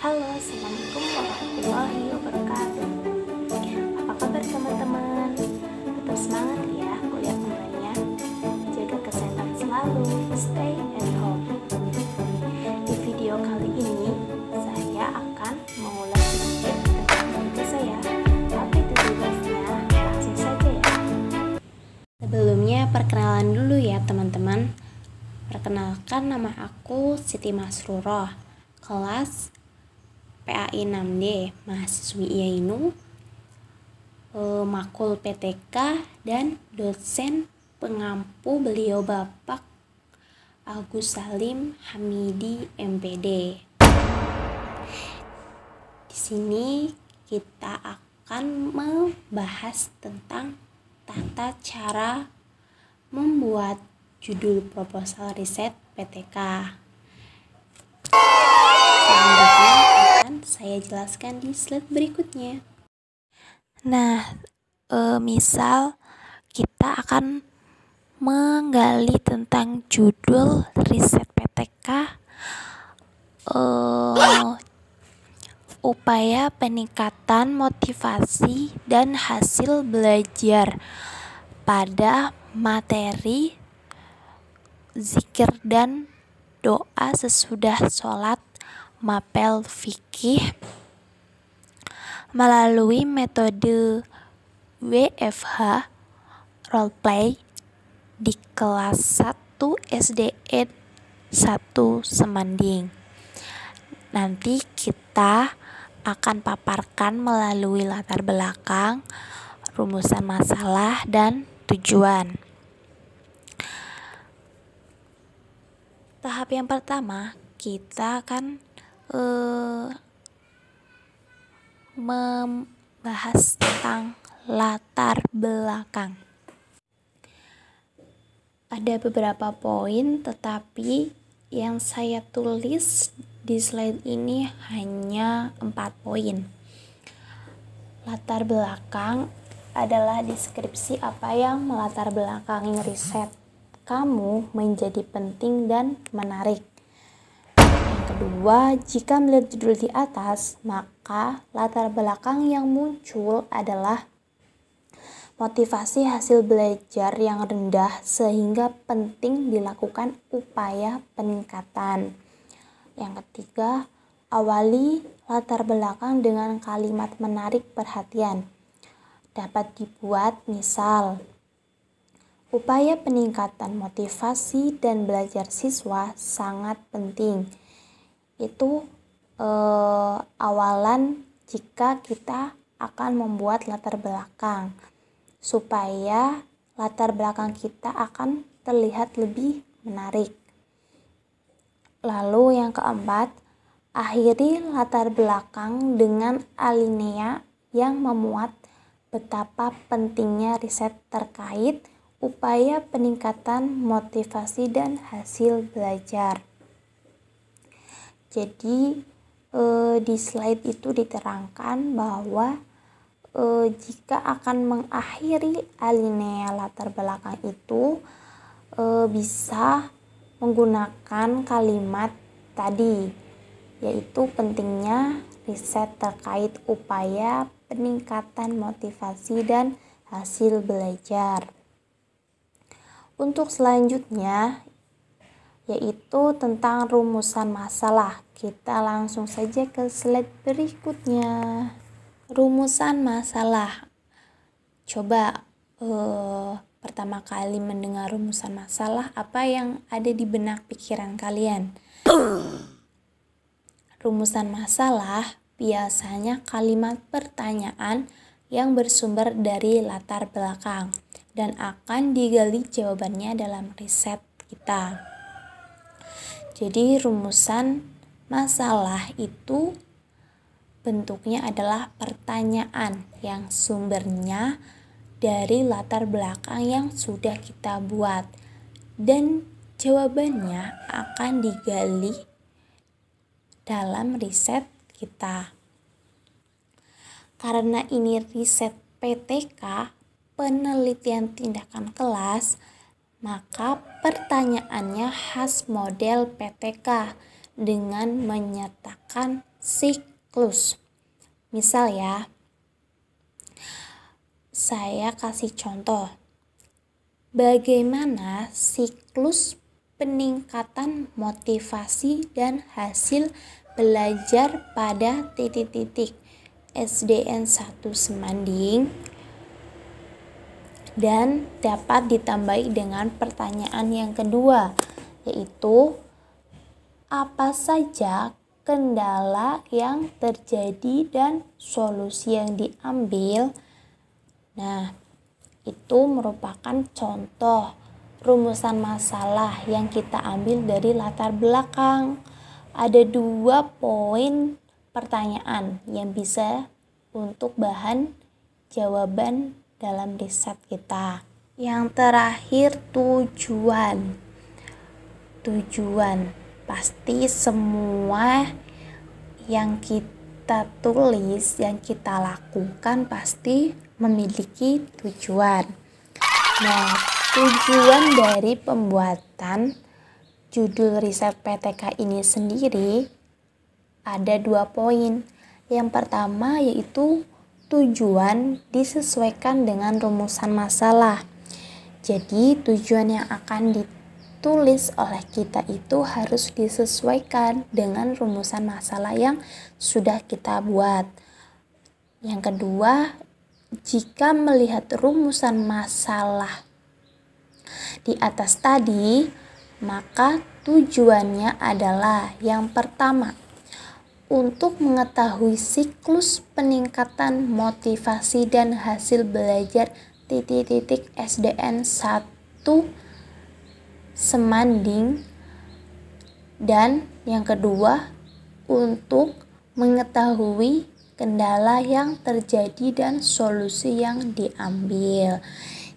Halo, Assalamualaikum warahmatullahi wabarakatuh. Apa kabar teman-teman? Tetap semangat ya kuliah online-nya. Jaga kesehatan selalu, stay at home. Di video kali ini, saya akan mengulas sedikit tentang tugas saya. Apa itu tugasnya? Langsung saja ya. Sebelumnya perkenalan dulu ya teman-teman. Perkenalkan, nama aku Siti Masruroh, kelas PAI 6D, mahasiswi IAINU, makul PTK, dan dosen pengampu beliau Bapak Agus Salim Hamidi MPD. Di sini kita akan membahas tentang tata cara membuat judul proposal riset PTK. Selanjutnya akan saya jelaskan di slide berikutnya. Nah, misal kita akan menggali tentang judul riset PTK, upaya peningkatan motivasi dan hasil belajar pada materi zikir dan doa sesudah sholat mapel fikih melalui metode WFH roleplay di kelas 1 SDN 1 Semanding. Nanti kita akan paparkan melalui latar belakang, rumusan masalah, dan tujuan. Tahap yang pertama, kita akan membahas tentang latar belakang. Ada beberapa poin, tetapi yang saya tulis di slide ini hanya 4 poin. Latar belakang adalah deskripsi apa yang melatar belakangi riset kamu menjadi penting dan menarik. Kedua, jika melihat judul di atas, maka latar belakang yang muncul adalah motivasi hasil belajar yang rendah sehingga penting dilakukan upaya peningkatan. Yang ketiga, awali latar belakang dengan kalimat menarik perhatian. Dapat dibuat misal, upaya peningkatan motivasi dan belajar siswa sangat penting. Itu awalan jika kita akan membuat latar belakang, supaya latar belakang kita akan terlihat lebih menarik. Lalu yang keempat, akhiri latar belakang dengan alinea yang memuat betapa pentingnya riset terkait upaya peningkatan motivasi dan hasil belajar. Jadi di slide itu diterangkan bahwa jika akan mengakhiri alinea latar belakang itu bisa menggunakan kalimat tadi, yaitu pentingnya riset terkait upaya peningkatan motivasi dan hasil belajar. Untuk selanjutnya yaitu tentang rumusan masalah. Kita langsung saja ke slide berikutnya. Rumusan masalah. Coba pertama kali mendengar rumusan masalah, apa yang ada di benak pikiran kalian? Rumusan masalah biasanya kalimat pertanyaan yang bersumber dari latar belakang dan akan digali jawabannya dalam riset kita. Jadi rumusan masalah itu bentuknya adalah pertanyaan yang sumbernya dari latar belakang yang sudah kita buat dan jawabannya akan digali dalam riset kita. Karena ini riset PTK, penelitian tindakan kelas, maka pertanyaannya khas model PTK dengan menyatakan siklus. Misal ya, saya kasih contoh. Bagaimana siklus peningkatan motivasi dan hasil belajar pada titik-titik SDN 1 Semanding, dan dapat ditambahi dengan pertanyaan yang kedua, yaitu apa saja kendala yang terjadi dan solusi yang diambil. Nah, itu merupakan contoh rumusan masalah yang kita ambil dari latar belakang. Ada 2 poin pertanyaan yang bisa untuk bahan jawaban dalam riset kita. Yang terakhir, tujuan. Pasti semua yang kita tulis, yang kita lakukan pasti memiliki tujuan. Nah, tujuan dari pembuatan judul riset PTK ini sendiri ada 2 poin. Yang pertama yaitu tujuan disesuaikan dengan rumusan masalah. Jadi tujuan yang akan ditulis oleh kita itu harus disesuaikan dengan rumusan masalah yang sudah kita buat. Yang kedua, jika melihat rumusan masalah di atas tadi, maka tujuannya adalah yang pertama, untuk mengetahui siklus peningkatan motivasi dan hasil belajar titik-titik SDN 1 Semanding, dan yang kedua untuk mengetahui kendala yang terjadi dan solusi yang diambil.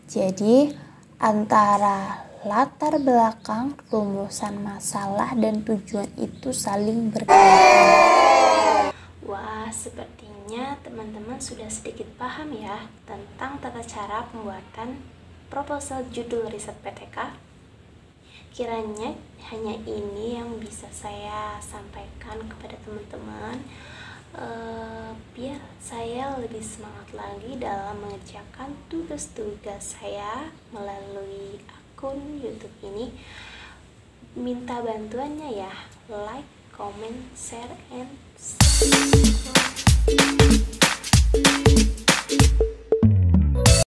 Jadi antara latar belakang, rumusan masalah, dan tujuan itu saling berkaitan. Wah, sepertinya teman-teman sudah sedikit paham ya tentang tata cara pembuatan proposal judul riset PTK. Kiranya hanya ini yang bisa saya sampaikan kepada teman-teman, biar saya lebih semangat lagi dalam mengerjakan tugas-tugas saya melalui akun YouTube ini. Minta bantuannya ya, like, comment, share, and subscribe.